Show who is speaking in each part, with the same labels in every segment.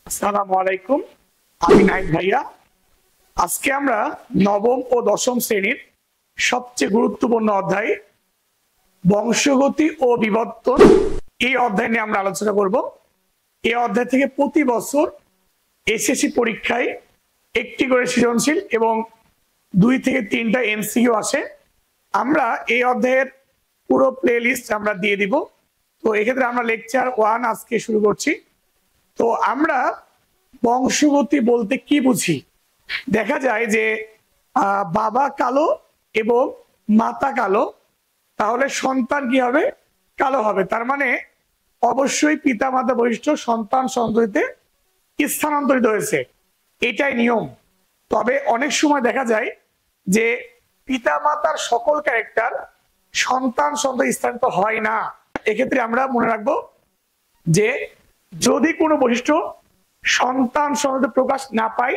Speaker 1: আসসালামু আলাইকুম। আমি নাইক ভাইয়া। আজকে আমরা নবম ও দশম শ্রেণীর সবচেয়ে গুরুত্বপূর্ণ অধ্যায় বংশগতি ও বিবর্তন এই অধ্যায় নিয়ে আমরা আলোচনা করব। এই অধ্যায় থেকে প্রতি বছর এসএসসি পরীক্ষায় একটি করে সৃজনশীল এবং 2 থেকে 3টা এমসিকিউ আসে। আমরা এই অধ্যায়ের পুরো প্লে লিস্ট আমরা দিয়ে দিব। তো এক্ষেত্রে আমরা লেকচার 1 আজকে শুরু করছি। তো আমরা বংশগতি বলতে কি বুঝি? দেখা যায় যে বাবা কালো এবং মাতা কালো, তাহলে সন্তান কি হবে? কালো হবে। তার মানে অবশ্যই পিতা মাতা বৈশিষ্ট্য সন্তান সন্ততিতে স্থানান্তরিত হয়েছে, এটাই নিয়ম। তবে অনেক সময় দেখা যায় যে পিতা মাতার সকল ক্যারেক্টার সন্তান সন্ততি স্থানান্তরিত হয় না। এক্ষেত্রে আমরা মনে রাখবো যে যদি কোনো বৈশিষ্ট্য সন্তান সন্ততিতে প্রকাশ না পায়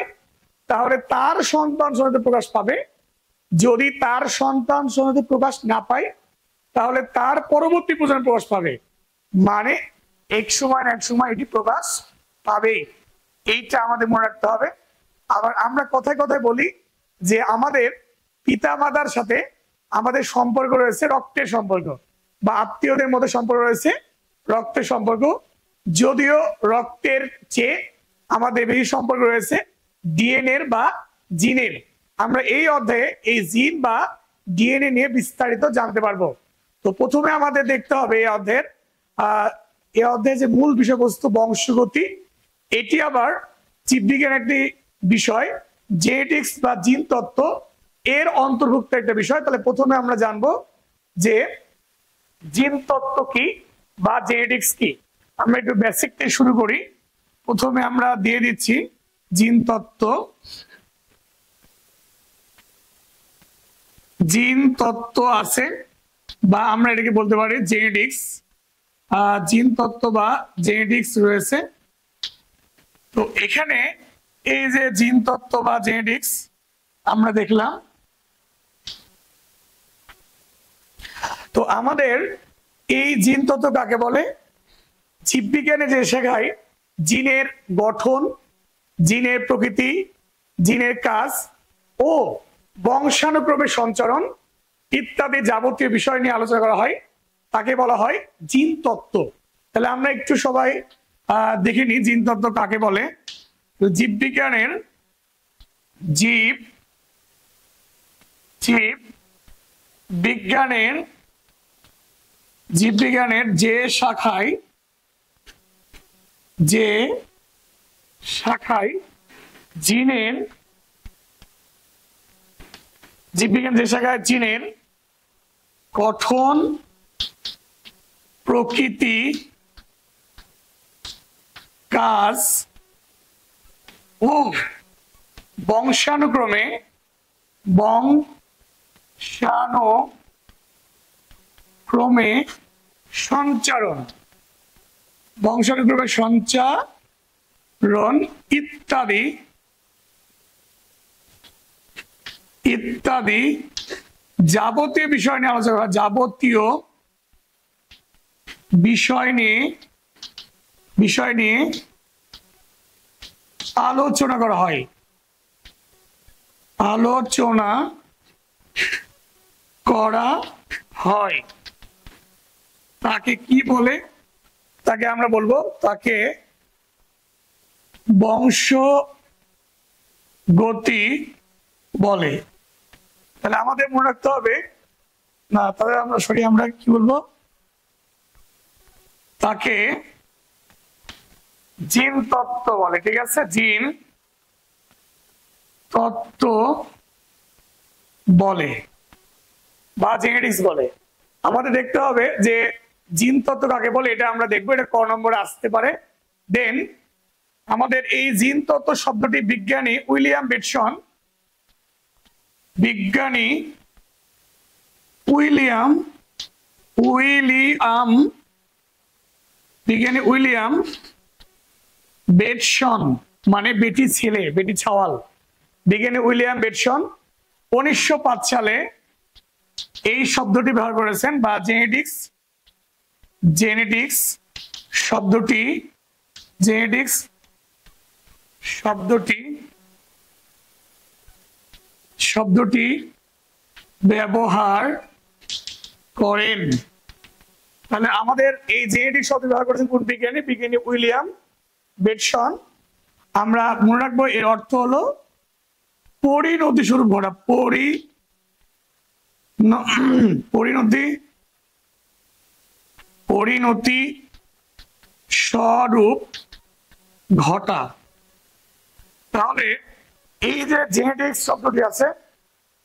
Speaker 1: তাহলে তার সন্তান সন্ততিতে প্রকাশ পাবে। যদি তার সন্তান সন্ততিতে প্রকাশ না পায় তাহলে তার পরবর্তী প্রজন্মে প্রকাশ পাবে। মানে এক সময় না এক সময় এটি প্রকাশ পাবেই, এইটা আমাদের মনে রাখতে হবে। আবার আমরা কথায় কথায় বলি যে আমাদের পিতা মাতার সাথে আমাদের সম্পর্ক রয়েছে রক্তের সম্পর্ক, বা আত্মীয়দের মধ্যে সম্পর্ক রয়েছে রক্তের সম্পর্ক। যদিও রক্তের চেয়ে আমাদের বেশি সম্পর্ক রয়েছে ডিএনএ বা জিনের। আমরা এই অধ্যায়ে এই জিন বা ডিএনএ নিয়ে বিস্তারিত জানতে পারবো। তো প্রথমে আমাদের দেখতে হবে এই অধ্যায়ে যে মূল বিষয়বস্তু বংশগতি, এটি আবার জীববিজ্ঞান একটি বিষয়, জেনেটিক্স বা জিন তত্ত্ব এর অন্তর্ভুক্ত একটা বিষয়। তাহলে প্রথমে আমরা জানবো যে জিন তত্ত্ব কি বা জেনেটিক্স কি। আমরা একটু বেসিক থেকে শুরু করি। প্রথমে আমরা দিয়ে দিচ্ছি জিন তত্ত্ব। জিন তত্ত্ব আছে, বা আমরা এটাকে বলতে পারি জেনেটিক্স। জিন তত্ত্ব বা জেনেটিক্স রয়েছে। তো এখানে এই যে জিন তত্ত্ব বা জেনেটিক্স আমরা দেখলাম। তো আমাদের এই জিন তত্ত্ব কাকে বলে? জীববিজ্ঞানে যে শেখায় জিনের গঠন, জিনের প্রকৃতি, জিনের কাজ ও বংশানুক্রমে সঞ্চারণ ইত্যাদি যাবতীয় বিষয় নিয়ে আলোচনা করা হয়, তাকে বলা হয় জিন তত্ত্ব। তাহলে আমরা একটু সবাই দেখে নিই জিন তত্ত্ব কাকে বলে। জীববিজ্ঞানের জীববিজ্ঞানের যে শাখায় জিনের গঠন, প্রকৃতি, কাজ ও বংশানুক্রমে সঞ্চারণ ইত্যাদি যাবতীয় বিষয় নিয়ে আলোচনা করা, যাবতীয় বিষয় নিয়ে আলোচনা করা হয়। তাকে কি বলে? তাকে আমরা বলবো তাকে বংশগতি বলে। তাহলে আমাদের মনে রাখতে হবে না, তাহলে আমরা কি বলবো? তাকে জিন তত্ত্ব বলে। ঠিক আছে, জিন তত্ত্ব বলে বা জেনেটিক্স বলে। আমাদের দেখতে হবে যে জিন তত্ত্ব কাকে বলে, এটা আমরা দেখবো, এটা ক নম্বরে আসতে পারে। দেন আমাদের এই জিন তত্ত্ব শব্দটি বিজ্ঞানী উইলিয়াম বেটসন, মানে বেটি ছেলে, বেটি ছাওয়াল, বিজ্ঞানী উইলিয়াম বেটসন 1905 সালে এই শব্দটি ব্যবহার করেছেন, বা জেনেটিক্স শব্দটি শব্দটি ব্যবহার করেন। তাহলে আমাদের এই জেনেটিক শব্দ ব্যবহার করেছেন কোন বিজ্ঞানী? বিজ্ঞানী উইলিয়াম বেটসন। আমরা মনে রাখবো এর অর্থ হলো পরিণতি স্বরূপ ঘটা, পরিণতি স্বরূপ ঘটা। তাহলে এই যে জেনেটিক্স শব্দটি আছে,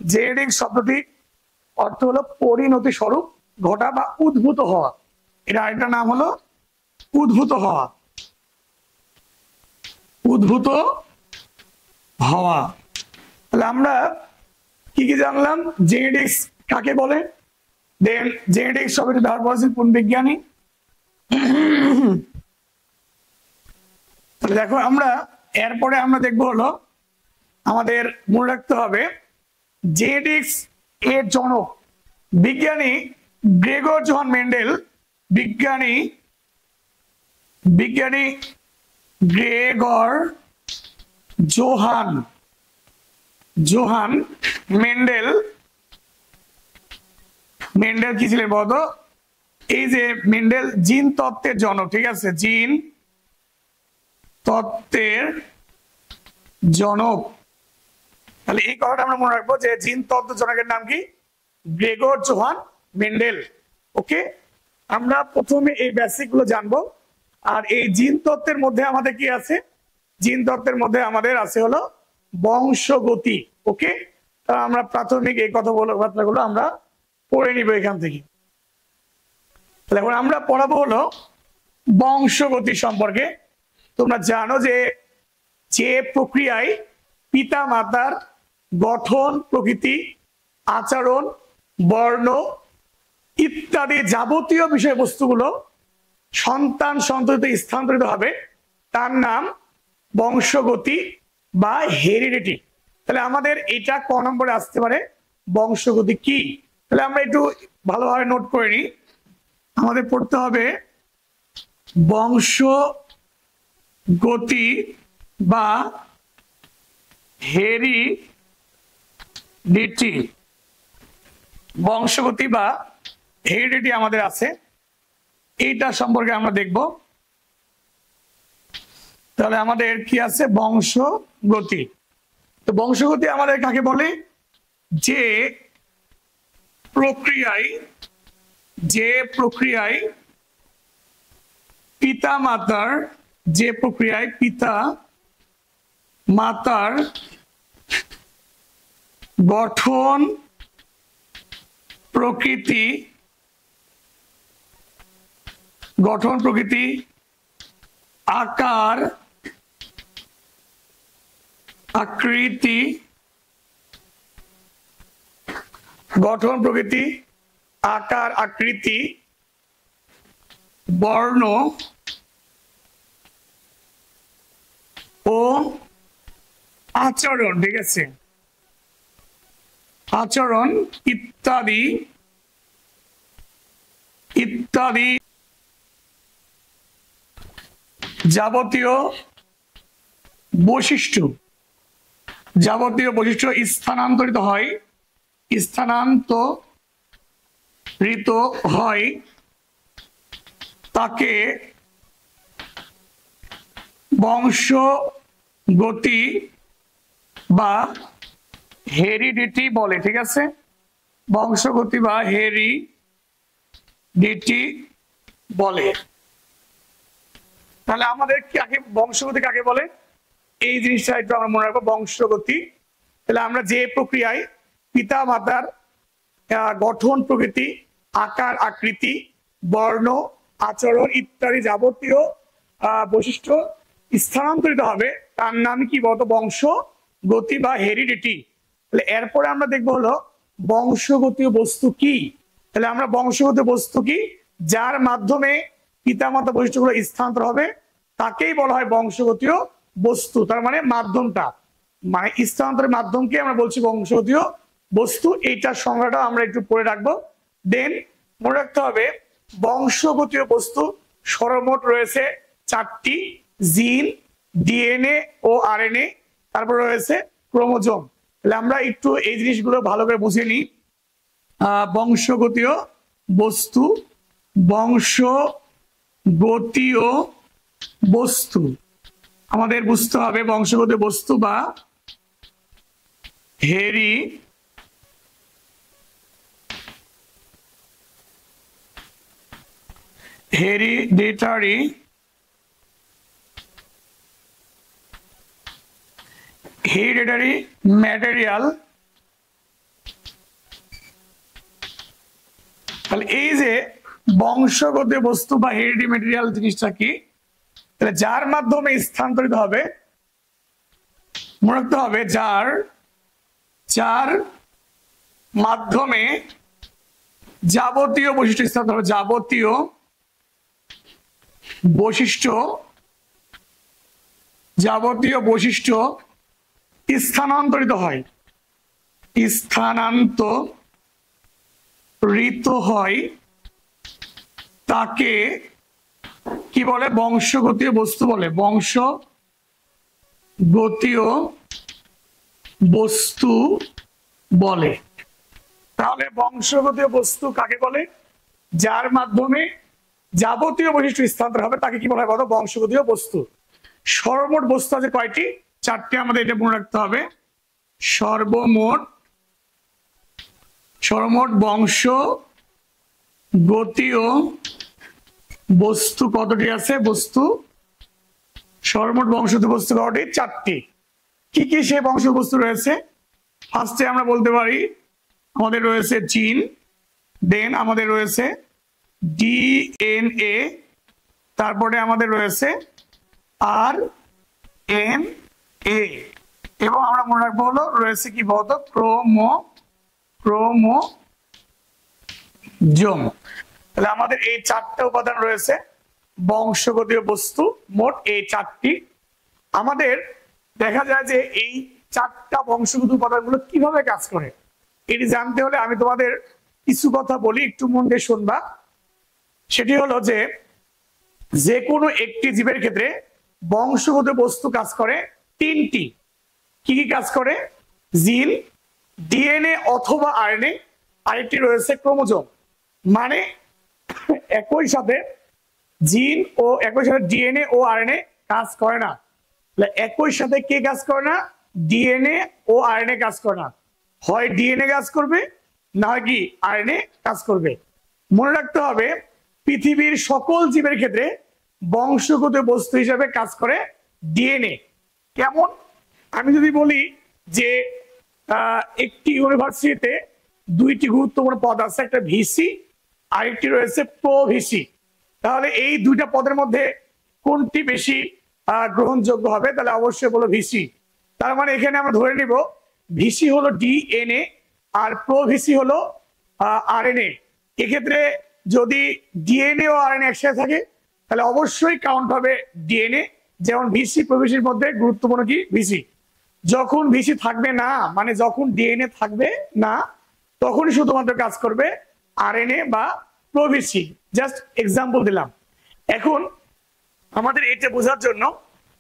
Speaker 1: জেনেটিক্স শব্দটি অর্থ হলো পরিণতি স্বরূপ ঘটা বা উদ্ভূত হওয়া। এটা আরেকটা নাম হলো উদ্ভূত হওয়া, উদ্ভূত হওয়া। তাহলে আমরা কি কি জানলাম? জেনেটিক্স কাকে বলে, দেন জেনেটিক্স শব্দটি ব্যবহার করেছেন কোন বিজ্ঞানী। তাহলে দেখো আমরা এরপরে আমরা দেখবো হলো আমাদের মনে রাখতে হবে জেনেটিক্স এর জনক বিজ্ঞানী গ্রেগর জোহান মেন্ডেল। বিজ্ঞানী গ্রেগর জোহান মেন্ডেল কি ছিলেন বলতো? এই যে মেন্ডেল জিন তত্ত্বের জনক, ঠিক আছে, জিন তত্ত্বের জনক। তাহলে এই কথাটা আমরা মনে রাখবো যে জিন তত্ত্ব জনকের নাম কি? Gregor Johann Mendel. ওকে, আমরা প্রথমে এই বেসিক গুলো জানবো। আর এই জিন তত্ত্বের মধ্যে আমাদের কি আছে? জিন তত্ত্বের মধ্যে আমাদের আছে হলো বংশগতি। ওকে, আমরা প্রাথমিক এই কথাগুলো আমরা পড়ে নিব এখান থেকে। এখন আমরা পড়াবো হলো বংশগতি সম্পর্কে। তোমরা জানো যে প্রক্রিয়ায় পিতা মাতার গঠন, প্রকৃতি, আচরণ, বর্ণ ইত্যাদি যাবতীয় বিষয়বস্তুগুলো সন্তান সন্ততিতে স্থানান্তরিত হবে, তার নাম বংশগতি বা হেরিডিটি। তাহলে আমাদের এটা ক নম্বরে আসতে পারে? বংশগতি কি? তাহলে আমরা একটু ভালোভাবে নোট করে নিই। আমাদের পড়তে হবে বংশগতি বা হেরিডিটি। বংশগতি বা হেরিডিটি আমাদের আছে, এইটা সম্পর্কে আমরা দেখব। তাহলে আমাদের কি আছে? বংশগতি। তো বংশগতি আমাদের কাকে বলে? যে প্রক্রিয়ায় পিতা মাতার গঠন, প্রকৃতি, আকার, আকৃতি, গঠন, প্রকৃতি, আকার, আকৃতি, বর্ণ ও আচরণ, ঠিক আছে, আচরণ ইত্যাদি যাবতীয় বৈশিষ্ট্য স্থানান্তরিত হয় তাকে বংশগতি বা হেরিডিটি বলে। ঠিক আছে, বংশগতি বা হেরিডিটি বলে। তাহলে আমাদের বংশগতি কাকে বলে? এই জিনিসটা একটু আমরা মনে রাখবো, বংশগতি। তাহলে আমরা যে প্রক্রিয়ায় পিতা মাতার গঠন, প্রকৃতি, আকার, আকৃতি, বর্ণ, আচরণ ইত্যাদি যাবতীয় বৈশিষ্ট্য স্থানান্তরিত হবে তার নাম কি বলতো? বংশগতি বা হেরিডিটি। তাহলে এরপরে আমরা দেখবো হলো বংশগতীয় বস্তু কি। তাহলে আমরা বংশগত বস্তু কি? যার মাধ্যমে পিতামাতা বৈশিষ্ট্যগুলো স্থানান্তর হবে তাকেই বলা হয় বংশগতীয় বস্তু। তার মানে মাধ্যমটা, মানে স্থানান্তরের মাধ্যমকে আমরা বলছি বংশগতীয় বস্তু। এইটার সংজ্ঞাটা আমরা একটু পড়ে রাখবো। দেন মনে রাখতে হবে বংশগতীয় বস্তু সর্বমোট রয়েছে 4টি: জিন, ডিএনএ ও আরএনএ, তারপর রয়েছে ক্রোমোজোম। তাহলে আমরা একটু এই জিনিসগুলো ভালো করে বুঝে নিই। বংশগতীয় বস্তু, বংশগতীয় বস্তু আমাদের বুঝতে হবে। বংশগত বস্তু বা হেরিডিটারি ম্যাটেরিয়াল। তাহলে এই যে বংশগত বস্তু বা হেরিডিটারি ম্যাটেরিয়াল জিনিসটা কি, তাহলে যার মাধ্যমে স্থানান্তরিত হবে, মনে রাখতে হবে যার মাধ্যমে যাবতীয় বৈশিষ্ট্য স্থানান্তর হবে, যাবতীয় বৈশিষ্ট্য স্থানান্তরিত হয়, তাকে কি বলে? বংশগতীয় বস্তু বলে। বংশগতীয় বস্তু বলে। তাহলে বংশগতীয় বস্তু কাকে বলে? যার মাধ্যমে যাবতীয় বৈশিষ্ট্য স্থানান্তর হবে তাকে কি বলা হয় বলো? বংশগতীয় বস্তু। সর্বমোট বস্তু আছে কয়টি? 4টি। আমাদের এটা মনে রাখতে হবে। সর্বমোট বংশগতীয় বস্তু কতটি আছে? সর্বমোট বংশগত বস্তু কতটি? 4টি। কি কি সেই বংশগত বস্তু রয়েছে? ফার্স্টে আমরা বলতে পারি আমাদের রয়েছে জিন, দেন আমাদের রয়েছে ডিএনএ, তারপরে আমাদের রয়েছে আরএনএ, এবং আমরা মনে রাখবো হলো রয়েছে কি বলতো? ক্রোমোজোম। তাহলে আমাদের এই 4টা উপাদান রয়েছে বংশগতীয় বস্তু, মোট এই 4টি। আমাদের দেখা যায় যে এই 4টা বংশগত উপাদানগুলো কিভাবে কাজ করে এটি জানতে হলে আমি তোমাদের কিছু কথা বলি, একটু মন দিয়ে শুনবা। সেটি হলো যে কোনো একটি জীবের ক্ষেত্রে বংশগত বস্তু কাজ করে 3টি। কি কি কাজ করে? জিন, ডিএনএ অথবা আরএনএ, আরেকটি রয়েছে ক্রোমোজোম। মানে একই সাথে জিন ও একই সাথে ডিএনএ ও আরএনএ কাজ করে না। একই সাথে কে কাজ করে না? ডিএনএ ও আরএনএ কাজ করে না। হয় ডিএনএ কাজ করবে, না হয় কি আরএনএ কাজ করবে। মনে রাখতে হবে পৃথিবীর সকল জীবের ক্ষেত্রে বংশগত বস্তু হিসেবে কাজ করে ডিএনএ। কেমন? আমি যদি বলি যে একটি ইউনিভার্সিটিতে 2টি গুরুত্বপূর্ণ পদ আছে, একটা ভিসি আর একটি রয়েছে প্রো-ভিসি। তাহলে এই 2টা পদের মধ্যে কোনটি বেশি গ্রহণযোগ্য হবে? তাহলে অবশ্যই বলো ভিসি। তার মানে এখানে আমরা ধরে নিব ভিসি হলো ডিএনএ আর প্রো-ভিসি হলো আরএনএ। এক্ষেত্রে যদি ডিএনএ ও আরএনএ একসাথে থাকে তাহলে অবশ্যই কাউন্ট হবে ডিএনএ। যেমন ভিসি প্রো-ভিসির মধ্যে গুরুত্বপূর্ণ কি? ভিসি। যখন ভিসি থাকবে না, মানে যখন ডিএনএ থাকবে না, তখনই শুধুমাত্র কাজ করবে আরএনএ বা প্রো-ভিসি। জাস্ট এক্সাম্পল দিলাম। এখন আমাদের এটা বোঝার জন্য,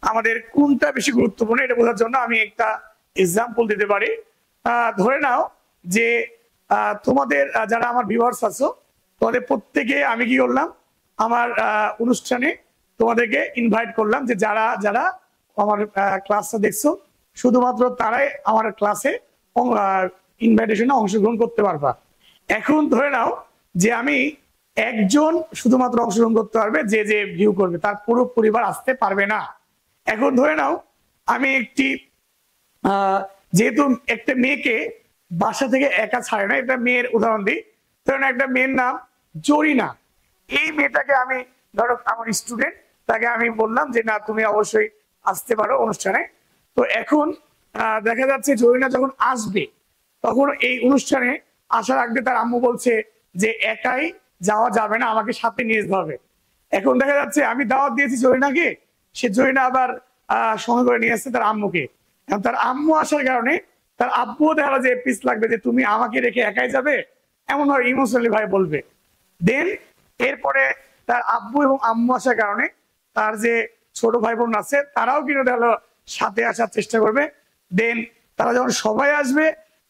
Speaker 1: আমাদের কোনটা বেশি গুরুত্বপূর্ণ এটা বোঝার জন্য আমি একটা এক্সাম্পল দিতে পারি। ধরে নাও যে তোমাদের যারা আমার ভিউয়ার্স আছো, তোমাদের প্রত্যেকে আমি কি করলাম, আমার অনুষ্ঠানে তোমাদেরকে ইনভাইট করলাম যে যারা যারা আমার ক্লাসটা দেখছো শুধুমাত্র তারাই আমার ক্লাসে ইনভাইটেশনে অংশগ্রহণ করতে পারবা। এখন ধরে নাও যে আমি একজন শুধুমাত্র অংশগ্রহণ করতে পারবে, যে ভিউ করবে, তার পুরো পরিবার আসতে পারবে না। এখন ধরে নাও আমি যেহেতু একটা মেয়েকে বাসা থেকে একা ছাড়ে না, একটা মেয়ের উদাহরণ দিই। ধরে নাও একটা মেয়ের নাম জরিনা। এই মেয়েটাকে আমি, ধরো আমার স্টুডেন্ট, তাকে আমি বললাম যে না তুমি অবশ্যই আসতে পারো অনুষ্ঠানে। তো এখন দেখা যাচ্ছে জরিনা যখন আসবে তখন এই অনুষ্ঠানে আসার আগে তার আম্মু বলছে যে একাই যাওয়া যাবে না, আমাকে সাথে নিয়ে যেতে হবে। এখন দেখা যাচ্ছে আমি দাওয়াত দিয়েছি জরিনাকে, সে জরিনা আবার সঙ্গে করে নিয়ে আসছে তার আম্মুকে। এখন তার আম্মু আসার কারণে তার আব্বুও দেখা যে পিস লাগবে যে তুমি আমাকে রেখে একাই যাবে, এমন ভাবে ইমোশনালি ভাবে বলবে। দেন এরপরে তার আব্বু এবং আম্মু আসার কারণে তার যে ছোট ভাই বোন আছে তারাও কিন্তু হলো সাথে আসার চেষ্টা করবে। দেন তারা যখন সবাই আসবে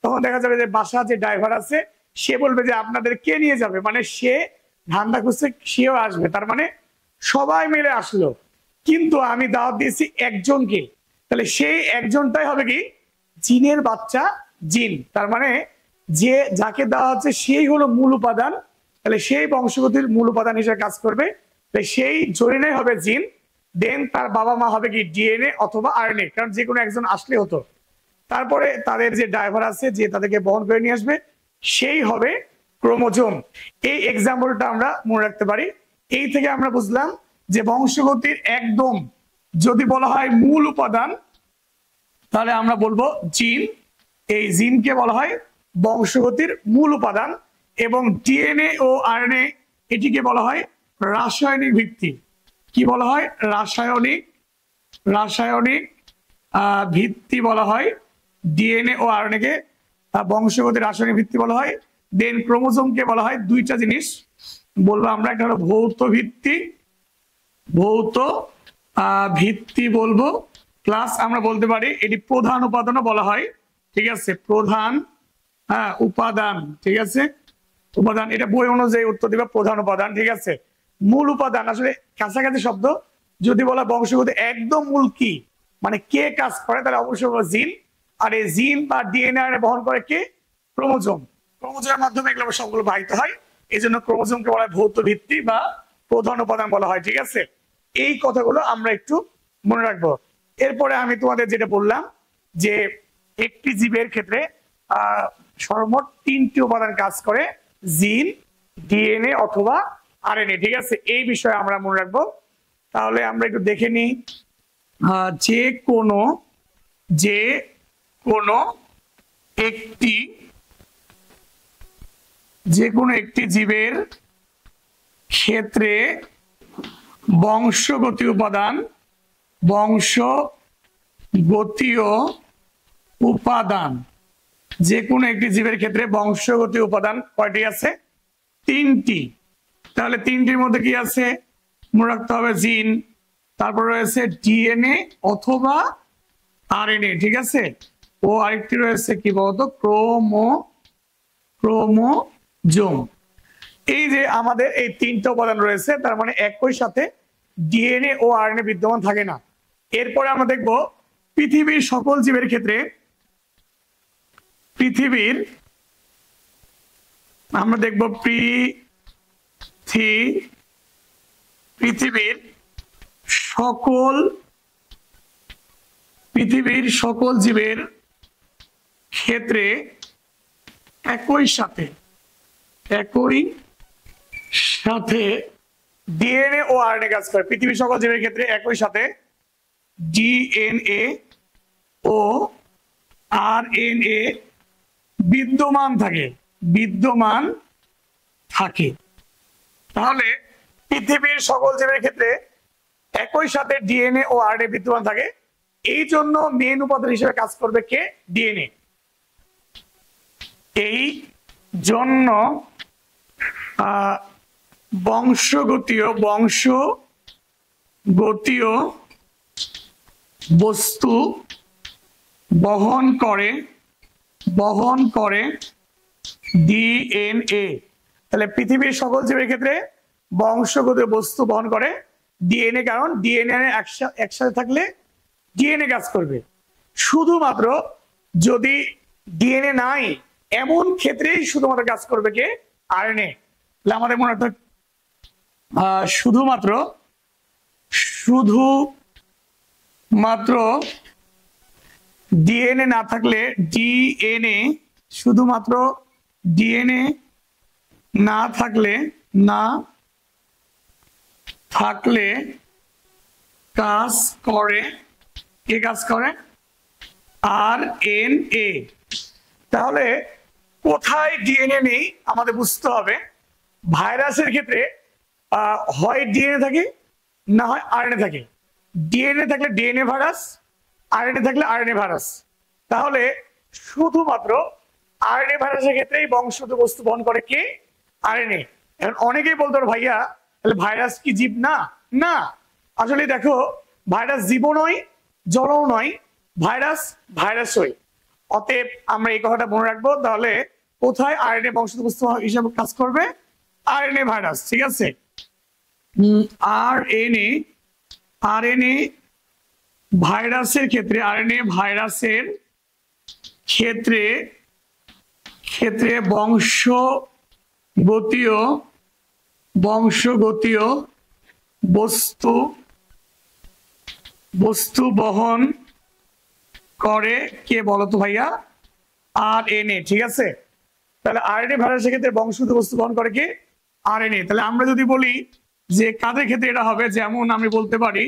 Speaker 1: তখন দেখা যাবে যে বাসা যে ড্রাইভার আছে সে বলবে যে আপনাদের কে নিয়ে যাবে, মানে সে ধান্দা খুঁজছে, সেও আসবে, তার মানে সবাই মিলে আসলো। কিন্তু আমি দাওয়াত দিয়েছি একজনকে, তাহলে সেই একজনটাই হবে কি জিনের বাচ্চা জিন, তার মানে যে যাকে দেওয়া হচ্ছে সেই হলো মূল উপাদান, তাহলে সেই বংশগতির মূল উপাদান হিসেবে কাজ করবে, সেই জরিনাই হবে জিন। দেন তার বাবা মা হবে কি ডিএনএ অথবা আরএনএ, কারণ যে কোনো একজন আসলে হতো। তারপরে তাদের যে ড্রাইভার আছে যে তাদেরকে বহন করে নিয়ে আসবে সেই হবে ক্রোমোজোম। এই এক্সাম্পলটা আমরা মনে রাখতে পারি। এই থেকে আমরা বুঝলাম যে বংশগতির একদম যদি বলা হয় মূল উপাদান তাহলে আমরা বলবো জিন। এই জিনকে বলা হয় বংশগতির মূল উপাদান, এবং ডিএনএ ও আরএনএ এটিকে বলা হয় রাসায়নিক ভিত্তি। কি বলা হয়? রাসায়নিক ভিত্তি বলা হয়। ডিএনএ ও আরএনএ কে বংশগতির রাসায়নিক ভিত্তি বলা হয়। দেন ক্রোমোজোমকে বলা হয় দুইটা জিনিস বলবো আমরা, একটা হলো ভৌত ভিত্তি বলবো, প্লাস আমরা বলতে পারি এটি প্রধান উপাদানও বলা হয়। ঠিক আছে, প্রধান উপাদান। ঠিক আছে, উপাদান এটা বই অনুযায়ী উত্তর দিবা প্রধান উপাদান। ঠিক আছে, মূল উপাদান আসলে কাছাকাছি শব্দ। যদি বলা বংশগতি একদম মূল কি মানে কে কাজ করে, তাহলে অবশ্যই জিন। আর এই জিন বা ডিএনএ বহন করে কে? ক্রোমোজোম। ক্রোমোজোমের মাধ্যমে এগুলো সবগুলো বাহিত হয়, এই জন্য ক্রোমোজোমকে বলা হয় ভৌত ভিত্তি বা প্রধান উপাদান বলা হয়। ঠিক আছে, এই কথাগুলো আমরা একটু মনে রাখবো। এরপরে আমি তোমাদের যেটা বললাম যে একটি জীবের ক্ষেত্রে সর্বমোট 3টি উপাদান কাজ করে, জিন, ডিএনএ অথবা আরএনএ। ঠিক আছে, এই বিষয়ে আমরা মনে রাখবো। তাহলে আমরা একটু দেখে নিই, যে কোনো একটি জীবের ক্ষেত্রে বংশগতীয় উপাদান যে কোনো একটি জীবের ক্ষেত্রে বংশগতীয় উপাদান কয়টি আছে? 3টি। তাহলে 3টির মধ্যে কি আছে মনে রাখতে হবে? জিন, তারপর রয়েছে ডিএনএ অথবা আরএনএ। ঠিক আছে, ও আরেকটি রয়েছে কি বলতো? ক্রোমোজোম। এই যে আমাদের এই 3টা উপাদান রয়েছে, তার মানে একই সাথে ডিএনএ ও আরএনএ বিদ্যমান থাকে না। এরপরে আমরা দেখব পৃথিবীর সকল জীবের ক্ষেত্রে, আমরা দেখব পৃথিবীর সকল জীবের ক্ষেত্রে একই সাথে ডিএনএ ও আরএনএ কাজ করে। পৃথিবীর সকল জীবের ক্ষেত্রে একই সাথে ডিএনএ ও আরএনএ বিদ্যমান থাকে। তাহলে পৃথিবীর সকল জীবের ক্ষেত্রে একই সাথে ডিএনএ ও আরএনএ বিদ্যমান থাকে, এই জন্য মেন উপাদান হিসেবে কাজ করবে কে? ডিএনএ। এই জন্য বংশগতীয় বস্তু বহন করে ডিএনএ। তাহলে পৃথিবীর সকল জীবের ক্ষেত্রে বংশগত বস্তু বহন করে ডিএনএ, কারণ ডিএনএ একসাথে থাকলে ডিএনএ কাজ করবে। শুধুমাত্র যদি ডিএনএ নাই এমন ক্ষেত্রেই শুধুমাত্র কাজ করবে কে? আরএনএ। তাহলে আমাদের মনে রাখতে শুধুমাত্র ডিএনএ না থাকলে না থাকলে কাজ করে আরএনএ। তাহলে কোথায় ডিএনএ নেই আমাদের বুঝতে হবে। ভাইরাসের ক্ষেত্রে হয় ডিএনএ থাকে না হয় আরএনএ থাকে। ডিএনএ থাকলে ডিএনএ ভাইরাস, আরএনএ থাকলে আরএনএ ভাইরাস। তাহলে শুধুমাত্র আরএনএ ভাইরাসের ক্ষেত্রেই বংশগত বস্তু বহন করে কে? আরএনএ। এখন অনেকেই বলতো ভাইয়া তাহলে ভাইরাস কি জীব না? না, আসলে দেখো ভাইরাস জীব নয়, জড়ও নয়, ভাইরাস ভাইরাসই। অতএব আমরা এই কথাটা মনে রাখবো। তাহলে কোথায় আরএনএ বংশগত বস্তু হিসাবে কাজ করবে? আরএনএ ভাইরাস, ঠিক আছে। আরএনএ আরএনএ ভাইরাসের ক্ষেত্রে, আরএনএ ভাইরাসের ক্ষেত্রে ক্ষেত্রে বংশগতীয় বস্তু বহন করে কে বলতো ভাইয়া? আরএনএ, ঠিক আছে। তাহলে আরএনএ ভাইরাসের ক্ষেত্রে বংশগত বস্তু বহন করে কি? আরএনএ। তাহলে আমরা যদি বলি যে কাদের ক্ষেত্রে এটা হবে, যেমন আমি বলতে পারি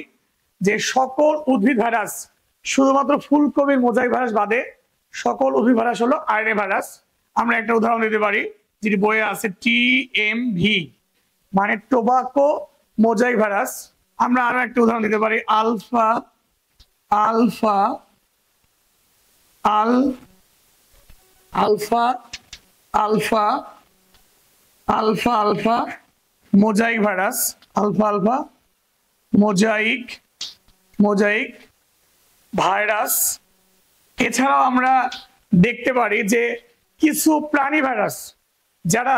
Speaker 1: যে সকল উদ্ভিদ ভাইরাস, শুধুমাত্র ফুলকপির মোজাইক ভাইরাস বাদে সকল উদ্ভিদ ভাইরাস হলো আরএনএ ভাইরাস। আমরা একটা উদাহরণ দিতে পারি, যেটি বইয়ে আছে, টিএমভি মানে টোবাকো মোজাইক ভাইরাস। আমরা আরো একটা উদাহরণ দিতে পারি, alpha alpha al alpha alpha alpha alpha mosaic virus, alpha alpha mosaic virus. এছাড়াও আমরা দেখতে পারি যে কিছু প্রাণী ভাইরাস, যারা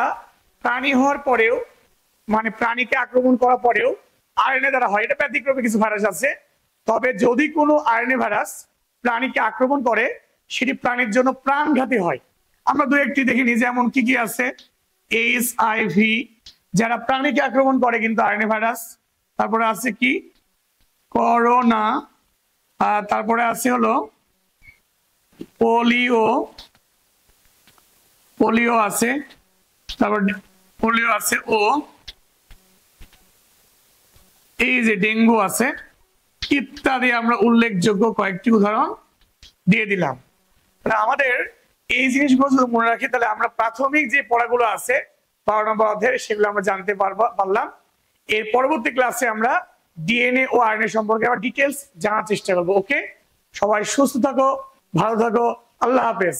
Speaker 1: প্রাণী হওয়ার পরেও, মানে প্রাণীকে আক্রমণ করার পরেও আরএনএ দ্বারা হয়, এটা ব্যতিক্রমী কিছু ভাইরাস আছে। তবে যদি কোনো আরএনএ ভাইরাস প্রাণীকে আক্রমণ করে, সেটি প্রাণীর জন্য প্রাণঘাতী হয়। আমরা দু একটি দেখিনি, যেমন কি কি আছে, এইচআইভি যারা প্রাণীকে আক্রমণ করে কিন্তু আরএনএ ভাইরাস। তারপরে আছে কি, করোনা। তারপরে আছে হলো পোলিও আছে, তারপর পোলিও আছে, ও এই যে ডেঙ্গু আছে ইত্যাদি। আমরা উল্লেখযোগ্য কয়েকটি উদাহরণ দিয়ে দিলাম। তাহলে আমাদের এই জিনিসগুলো যদি মনে রাখি, তাহলে আমরা প্রাথমিক যে পড়াগুলো আছে 12 নম্বর অধ্যায়ে, সেগুলো আমরা জানতে পারলাম। এর পরবর্তী ক্লাসে আমরা ডিএনএ ও আরএনএ সম্পর্কে আবার ডিটেলস জানার চেষ্টা করবো। ওকে, সবাই সুস্থ থাকো, ভালো থাকো, আল্লাহ হাফেজ।